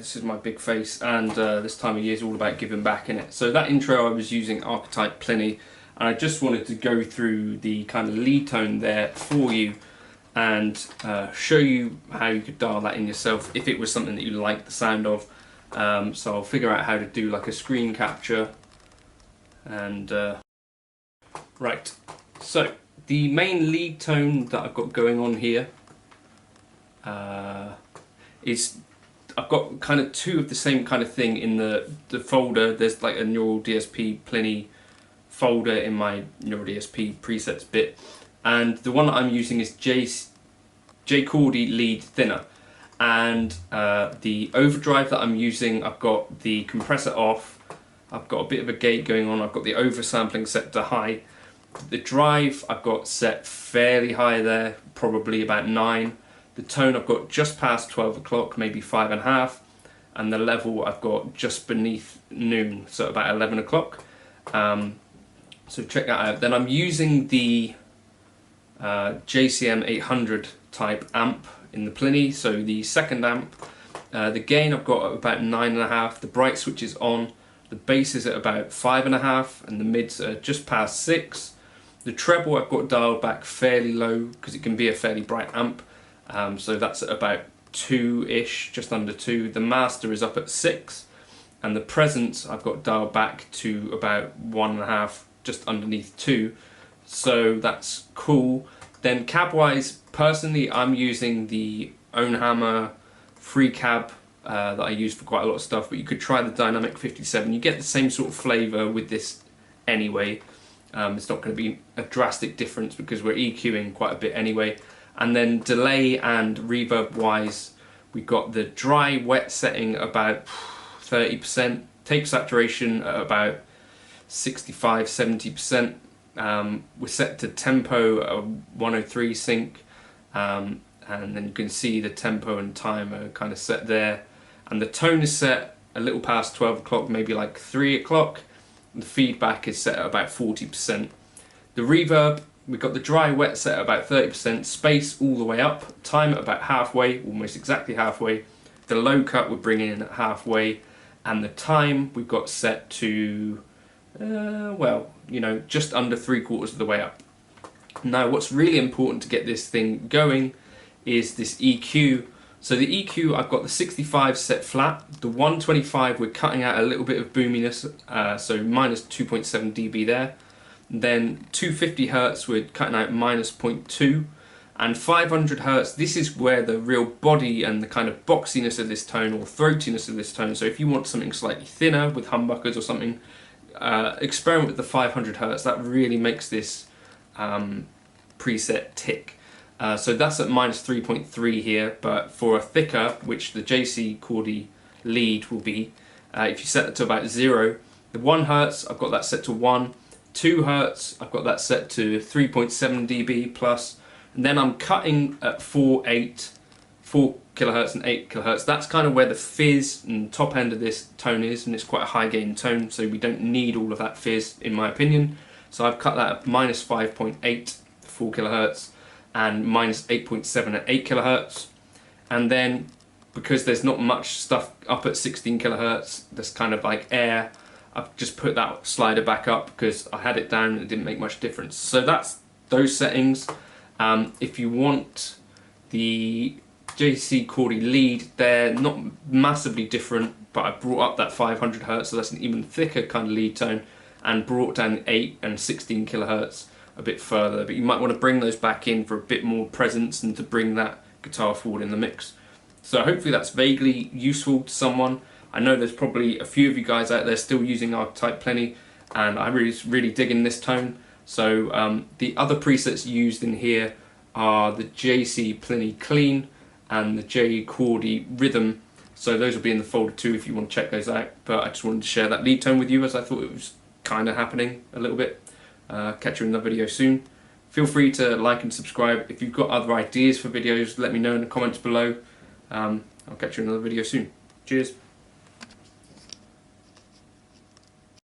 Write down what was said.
this is my big face, and this time of year is all about giving back, innit? So that intro I was using Archetype Plini, and I just wanted to go through the kind of lead tone there for you and show you how you could dial that in yourself if it was something that you like the sound of. So I'll figure out how to do like a screen capture and right, so the main lead tone that I've got going on here is I've got kind of two of the same kind of thing in the folder. There's like a Neural DSP Plini folder in my Neural DSP presets bit, and the one that I'm using is Cordy lead thinner, and the overdrive that I'm using, I've got the compressor off, I've got a bit of a gate going on, I've got the oversampling set to high. The drive I've got set fairly high there, probably about 9. The tone I've got just past 12 o'clock, maybe 5.5, and the level I've got just beneath noon, so about 11 o'clock. So check that out. Then I'm using the JCM 800 type amp in the Plini, so the second amp. The gain I've got at about 9.5, the bright switch is on, the bass is at about 5.5, and the mids are just past 6. The treble I've got dialed back fairly low because it can be a fairly bright amp. So that's at about 2-ish, just under 2. The master is up at 6, and the presence I've got dialed back to about 1.5, just underneath 2. So that's cool. Then cab wise, personally I'm using the Ownhammer free cab that I use for quite a lot of stuff, but you could try the Dynamic 57. You get the same sort of flavour with this anyway. It's not going to be a drastic difference because we're EQing quite a bit anyway. And then delay and reverb wise, we've got the dry wet setting about 30%, tape saturation at about 65–70%. We're set to tempo at 103 sync, and then you can see the tempo and time are kind of set there. And the tone is set a little past 12 o'clock, maybe like 3 o'clock. The feedback is set at about 40%. The reverb, we've got the dry wet set at about 30%, space all the way up, time at about halfway, almost exactly halfway. The low cut we're bringing in at halfway, and the time we've got set to, well, you know, just under 3/4 of the way up. Now what's really important to get this thing going is this EQ. So the EQ, I've got the 65 set flat, the 125 we're cutting out a little bit of boominess, so minus 2.7 dB there. Then 250 Hz we're cutting out minus 0.2, and 500 Hz, this is where the real body and the kind of boxiness of this tone or throatiness of this tone. So if you want something slightly thinner with humbuckers or something, experiment with the 500 Hz. That really makes this preset tick. So that's at minus 3.3 here, but for a thicker, which the JC Cordy lead will be, if you set it to about 0, the 1 Hz, I've got that set to 1, 2 Hz, I've got that set to 3.7 dB plus, and then I'm cutting at 4 kHz and 8 kHz. That's kind of where the fizz and top end of this tone is, and it's quite a high gain tone, so we don't need all of that fizz in my opinion. So I've cut that at minus 5.8 4 kHz and minus 8.7 at 8 kHz. And then because there's not much stuff up at 16 kHz, that's kind of like air, I've just put that slider back up because I had it down and it didn't make much difference. So that's those settings. If you want the JC Cordy lead, they're not massively different, but I brought up that 500 Hz, so that's an even thicker kind of lead tone, and brought down 8 and 16 kHz a bit further. But you might want to bring those back in for a bit more presence and to bring that guitar forward in the mix. So hopefully that's vaguely useful to someone. I know there's probably a few of you guys out there still using Archetype Plini, and I'm really digging this tone. So the other presets used in here are the JC Plini Clean and the J Cordy Rhythm. So those will be in the folder too if you want to check those out. But I just wanted to share that lead tone with you as I thought it was kind of happening a little bit. Catch you in another video soon. Feel free to like and subscribe. If you've got other ideas for videos, let me know in the comments below. I'll catch you in another video soon. Cheers.